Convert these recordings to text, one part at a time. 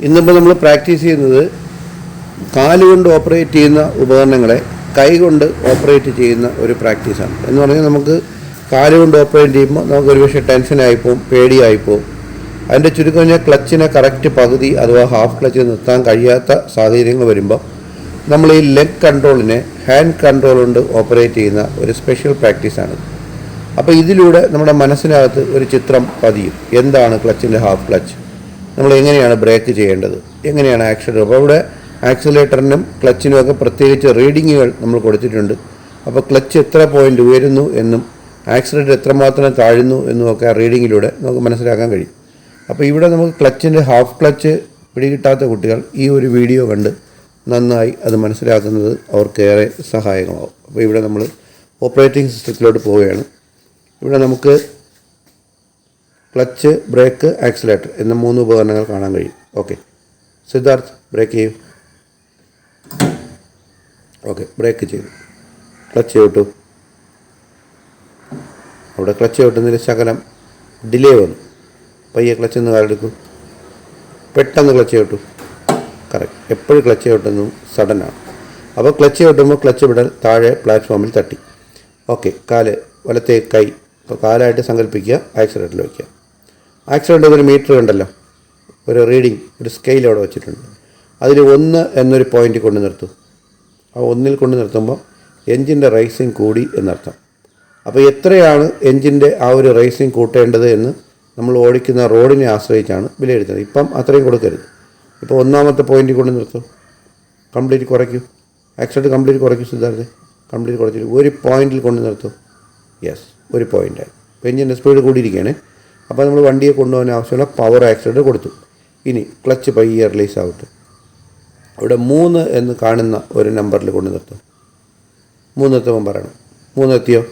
ഇന്നിപ്പോൾ നമ്മൾ പ്രാക്ടീസ് ചെയ്യുന്നത് കാലുകൊണ്ട് ഓപ്പറേറ്റ് ചെയ്യുന്ന ഉപകരണങ്ങളെ കൈകൊണ്ട് ഓപ്പറേറ്റ് ചെയ്യുന്ന ഒരു പ്രാക്ടീസാണ്. എന്ന് പറഞ്ഞാൽ നമുക്ക് കാലുകൊണ്ട് ഓപ്പറേറ്റ് ചെയ്യുമ്പോൾ നമുക്ക് ഒരുപക്ഷെ ടെൻഷനായിപ്പോവും, പേടിയായിപ്പോവും. അതിൻ്റെ ചുരുക്കം പറഞ്ഞാൽ ക്ലച്ചിനെ കറക്റ്റ് പകുതി അഥവാ ഹാഫ് ക്ലച്ച് നിർത്താൻ കഴിയാത്ത സാഹചര്യങ്ങൾ വരുമ്പോൾ നമ്മൾ ഈ ലെഗ് കൺട്രോളിനെ ഹാൻഡ് കൺട്രോൾ കൊണ്ട് ഓപ്പറേറ്റ് ചെയ്യുന്ന ഒരു സ്പെഷ്യൽ പ്രാക്ടീസാണ്. അപ്പോൾ ഇതിലൂടെ നമ്മുടെ മനസ്സിനകത്ത് ഒരു ചിത്രം പതിയും. എന്താണ് ക്ലച്ചിൻ്റെ ഹാഫ് ക്ലച്ച്, നമ്മൾ എങ്ങനെയാണ് ബ്രേക്ക് ചെയ്യേണ്ടത്, എങ്ങനെയാണ് ആക്സിലേറ്റർ. അപ്പോൾ ഇവിടെ ആക്സിലേറ്ററിനും ക്ലച്ചിനും ഒക്കെ പ്രത്യേകിച്ച് റീഡിങ്ങുകൾ നമ്മൾ കൊടുത്തിട്ടുണ്ട്. അപ്പോൾ ക്ലച്ച് എത്ര പോയിൻ്റ് ഉയരുന്നു എന്നും ആക്സിലേറ്റർ എത്രമാത്രം താഴുന്നു എന്നുമൊക്കെ ആ റീഡിങ്ങിലൂടെ നമുക്ക് മനസ്സിലാക്കാൻ കഴിയും. അപ്പോൾ ഇവിടെ നമുക്ക് ക്ലച്ചിൻ്റെ ഹാഫ് ക്ലച്ച് പിടികിട്ടാത്ത കുട്ടികൾ ഈ ഒരു വീഡിയോ കണ്ട് നന്നായി അത് മനസ്സിലാക്കുന്നത് അവർക്കേറെ സഹായകമാവും. അപ്പോൾ ഇവിടെ നമ്മൾ ഓപ്പറേറ്റിംഗ് സിസ്റ്റത്തിലോട്ട് പോവുകയാണ്. ഇവിടെ നമുക്ക് ക്ലച്ച്, ബ്രേക്ക്, ആക്സിലേറ്റർ എന്ന 3 ഉപകരണങ്ങൾ കാണാൻ കഴിയും. ഓക്കെ, സിദ്ധാർത്ഥ് ബ്രേക്ക് ചെയ്യും. ഓക്കെ, ബ്രേക്ക് ചെയ്തു. ക്ലച്ച് വിട്ടു. അവിടെ ക്ലച്ച് വിട്ടുന്നതിൽ ശകലം ഡിലേ വന്നു. പയ്യെ ക്ലച്ച് ഒന്ന് കാലെടുക്കും. പെട്ടെന്ന് ക്ലച്ച് വിട്ടു. കറക്റ്റ്. എപ്പോഴും ക്ലച്ച് വിട്ടുന്നു സഡനാണ്. അപ്പോൾ ക്ലച്ച് വിട്ടുമ്പോൾ ക്ലച്ച് വിടൽ താഴെ പ്ലാറ്റ്ഫോമിൽ തട്ടി. ഓക്കെ, കാല് വലത്തെ കൈ ഇപ്പോൾ കാലായിട്ട് സങ്കല്പിക്കുക, ആക്സിലേറ്ററിൽ വയ്ക്കുക. ആക്സിലേറ്റർ ഒരു മീറ്റർ ഉണ്ടല്ലോ, ഒരു റീഡിങ്, ഒരു സ്കെയിൽ അവിടെ വെച്ചിട്ടുണ്ട്. അതിൽ 1 എന്നൊരു പോയിൻ്റ് കൊണ്ട് നിർത്തും. ആ 1-ൽ കൊണ്ട് നിർത്തുമ്പോൾ എൻജിൻ്റെ റേസിംഗ് കൂടി എന്നർത്ഥം. അപ്പോൾ എത്രയാണ് എൻജിൻ്റെ ആ ഒരു റേസിംഗ് കൂട്ടേണ്ടത് എന്ന് നമ്മൾ ഓടിക്കുന്ന റോഡിനെ ആശ്രയിച്ചാണ് വിലയിരുത്തുന്നത്. ഇപ്പം അത്രയും കൊടുക്കരുത്. ഇപ്പോൾ 1-ാമത്തെ പോയിൻ്റ് കൊണ്ട് നിർത്തും, കംപ്ലീറ്റ് കുറയ്ക്കൂ. ആക്സിലേറ്റർ കംപ്ലീറ്റ് കുറയ്ക്കൂ സിദ്ധാർത്ഥ, കംപ്ലീറ്റ് കുറച്ചിട്ട് 1 പോയിൻ്റിൽ കൊണ്ട് നിർത്തും. യെസ്, 1 പോയിൻ്റായി. ഇപ്പോൾ എൻജിൻ്റെ സ്പീഡ് കൂടിയിരിക്കുകയാണ്. അപ്പോൾ നമ്മൾ വണ്ടിയെ കൊണ്ടുപോകാൻ ആവശ്യമുള്ള പവർ ആക്സിലേറ്റർ കൊടുത്തു. ഇനി ക്ലച്ച് പയ്യെ റിലീസ് ആവട്ടെ. അവിടെ 3 എന്ന് കാണുന്ന ഒരു നമ്പറിൽ കൊണ്ട് നിർത്തും. 3 എത്തുമ്പം പറയണം. 3 എത്തിയോ?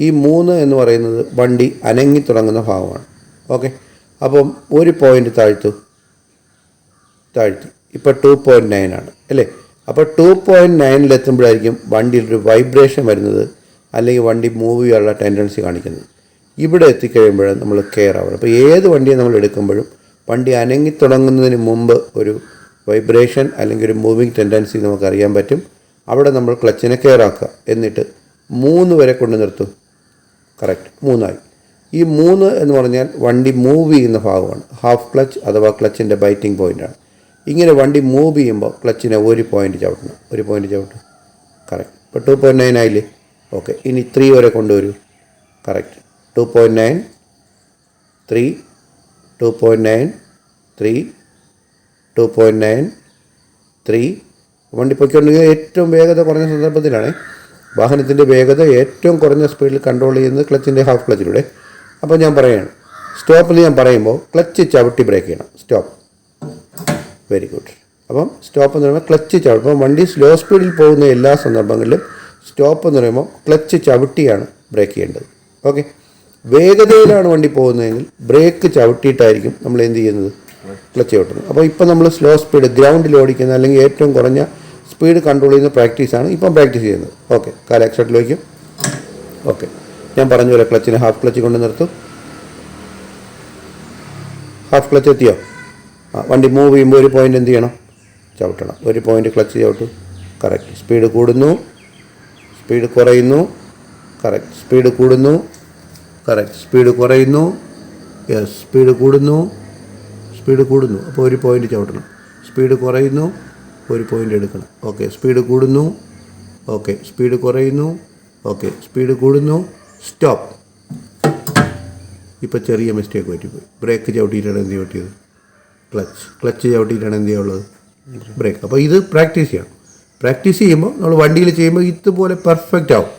ഈ 3 എന്ന് പറയുന്നത് വണ്ടി അനങ്ങി തുടങ്ങുന്ന ഭാഗമാണ്. ഓക്കെ, അപ്പം 1 പോയിൻ്റ് താഴ്ത്തി. ഇപ്പോൾ 2.9 ആണ് അല്ലേ? അപ്പോൾ 2.9 എത്തുമ്പോഴായിരിക്കും വണ്ടിയിലൊരു വൈബ്രേഷൻ വരുന്നത്, അല്ലെങ്കിൽ വണ്ടി മൂവ് ചെയ്യാനുള്ള ടെൻഡൻസി കാണിക്കുന്നത്. ഇവിടെ എത്തിക്കഴിയുമ്പോഴാണ് നമ്മൾ കെയർ ആവുന്നത്. അപ്പോൾ ഏത് വണ്ടിയെ നമ്മൾ എടുക്കുമ്പോഴും വണ്ടി അനങ്ങി തുടങ്ങുന്നതിന് മുമ്പ് ഒരു വൈബ്രേഷൻ അല്ലെങ്കിൽ ഒരു മൂവിങ് ടെൻഡൻസി നമുക്കറിയാൻ പറ്റും. അവിടെ നമ്മൾ ക്ലച്ചിനെ കെയർ ആക്കുക. എന്നിട്ട് 3 വരെ കൊണ്ട് നിർത്തും. കറക്റ്റ്, 3 ആയി. ഈ 3 എന്ന് പറഞ്ഞാൽ വണ്ടി മൂവ് ചെയ്യുന്ന ഭാഗമാണ്. ഹാഫ് ക്ലച്ച് അഥവാ ക്ലച്ചിൻ്റെ ബൈറ്റിംഗ് പോയിൻ്റാണ്. ഇങ്ങനെ വണ്ടി മൂവ് ചെയ്യുമ്പോൾ ക്ലച്ചിനെ 1 പോയിൻ്റ് ചവിട്ടണം. 1 പോയിൻ്റ് ചവിട്ടും. കറക്റ്റ്. ഇപ്പോൾ 2.9 ആയില്ലേ? ഓക്കെ, ഇനി 3 വരെ കൊണ്ടുവരൂ. കറക്റ്റ്. 2.9, 3, 2.9, 3, 2.9, 3. വണ്ടി പൊയ്ക്കൊണ്ടിരിക്കുക ഏറ്റവും വേഗത കുറഞ്ഞ സന്ദർഭത്തിലാണ്. വാഹനത്തിൻ്റെ വേഗത ഏറ്റവും കുറഞ്ഞ സ്പീഡിൽ കൺട്രോൾ ചെയ്യുന്നത് ക്ലച്ചിൻ്റെ ഹാഫ് ക്ലച്ചിലൂടെ. അപ്പോൾ ഞാൻ പറയുകയാണ്, സ്റ്റോപ്പിൽ ഞാൻ പറയുമ്പോൾ ക്ലച്ച് ചവിട്ടി ബ്രേക്ക് ചെയ്യണം. സ്റ്റോപ്പ്. Very good. അപ്പം സ്റ്റോപ്പ് എന്ന് പറയുമ്പോൾ ക്ലച്ച് ചവിട്ടി. അപ്പം വണ്ടി സ്ലോ സ്പീഡിൽ പോകുന്ന എല്ലാ സന്ദർഭങ്ങളിലും സ്റ്റോപ്പ് എന്ന് പറയുമ്പോൾ ക്ലച്ച് ചവിട്ടിയാണ് ബ്രേക്ക് ചെയ്യേണ്ടത്. ഓക്കെ, വേഗതയിലാണ് വണ്ടി പോകുന്നതെങ്കിൽ ബ്രേക്ക് ചവിട്ടിയിട്ടായിരിക്കും നമ്മൾ എന്ത് ചെയ്യുന്നത്, ക്ലച്ച് ചവിട്ടുന്നത്. അപ്പോൾ ഇപ്പം നമ്മൾ സ്ലോ സ്പീഡ് ഗ്രൗണ്ടിൽ ഓടിക്കുന്ന അല്ലെങ്കിൽ ഏറ്റവും കുറഞ്ഞ സ്പീഡ് കൺട്രോൾ ചെയ്യുന്ന പ്രാക്ടീസാണ് ഇപ്പം പ്രാക്ടീസ് ചെയ്യുന്നത്. ഓക്കെ, കാൽ ആക്സിലേറ്ററിൽ വയ്ക്കും. ഓക്കെ, ഞാൻ പറഞ്ഞ പോലെ ക്ലച്ചിനെ ഹാഫ് ക്ലച്ച് കൊണ്ട് നിർത്തും. ഹാഫ് ക്ലച്ച് എത്തിയോ? വണ്ടി മൂവ് ചെയ്യുമ്പോൾ 1 പോയിൻ്റ് എന്ത് ചെയ്യണം, ചവിട്ടണം. 1 പോയിൻ്റ് ക്ലച്ച് ചവിട്ടും. കറക്റ്റ്. സ്പീഡ് കൂടുന്നു, സ്പീഡ് കുറയുന്നു. കറക്റ്റ്. സ്പീഡ് കൂടുന്നു. കറക്റ്റ്. സ്പീഡ് കുറയുന്നു. യെസ്, സ്പീഡ് കൂടുന്നു, സ്പീഡ് കൂടുന്നു. അപ്പോൾ 1 പോയിൻ്റ് ചവിട്ടണം. സ്പീഡ് കുറയുന്നു, 1 പോയിൻ്റ് എടുക്കണം. ഓക്കെ, സ്പീഡ് കൂടുന്നു. ഓക്കെ, സ്പീഡ് കുറയുന്നു. ഓക്കെ, സ്പീഡ് കൂടുന്നു. സ്റ്റോപ്പ്. ഇപ്പോൾ ചെറിയ മിസ്റ്റേക്ക് പറ്റിപ്പോയി. ബ്രേക്ക് ചവിട്ടിയിട്ടാണ് എന്ത് ചവിട്ടിയത്, ക്ലച്ച് ചവിട്ടിയിട്ടാണ് എന്ത് ചെയ്യാനുള്ളത്, ബ്രേക്ക്. അപ്പോൾ ഇത് പ്രാക്ടീസ് ചെയ്യണം. പ്രാക്ടീസ് ചെയ്യുമ്പോൾ നമ്മൾ വണ്ടിയിൽ ചെയ്യുമ്പോൾ ഇതുപോലെ പെർഫെക്റ്റ് ആവും.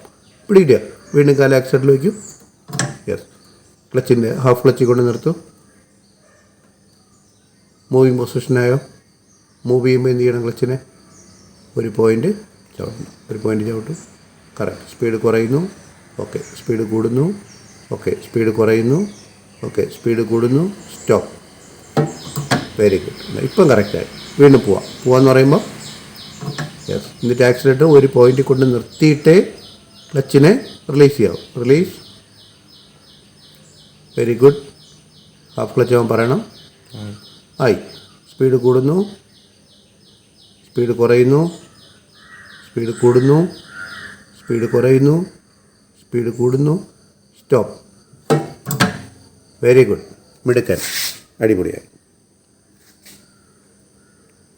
പിടിക്കുക. വീണ്ടും കാൽ ആക്സിലേറ്ററിൽ വയ്ക്കും. യെസ്, ക്ലച്ചിൻ്റെ ഹാഫ് ക്ലച്ചിൽ കൊണ്ട് നിർത്തും. മൂവിങ് പൊസിഷനായോ? മൂവ് ചെയ്യുമ്പോൾ എന്ത് ചെയ്യണം, ക്ലച്ചിനെ 1 പോയിൻ്റ് ചവിട്ടണം. 1 പോയിൻ്റ് ചവിട്ടും. കറക്റ്റ്. സ്പീഡ് കുറയുന്നു. ഓക്കെ, സ്പീഡ് കൂടുന്നു. ഓക്കെ, സ്പീഡ് കുറയുന്നു. ഓക്കെ, സ്പീഡ് കൂടുന്നു. സ്റ്റോപ്പ്. Very good. ഇപ്പം കറക്റ്റായി. വീണ്ടും പോവാന്ന് പറയുമ്പോൾ യെസ്, എന്നിട്ട് ആക്സിലേറ്റർ 1 പോയിൻ്റ് കൊണ്ട് നിർത്തിയിട്ടേ ക്ലച്ചിനെ റിലീസ് ചെയ്യാവും. Release. Very good. Half clutch ആവാൻ പറയണം. ആയി. സ്പീഡ് കൂടുന്നു, സ്പീഡ് കുറയുന്നു, സ്പീഡ് കൂടുന്നു, സ്പീഡ് കുറയുന്നു, സ്പീഡ് കൂടുന്നു, സ്റ്റോപ്പ്. വെരി ഗുഡ്, മിടുക്കൻ, അടിപൊളിയായി.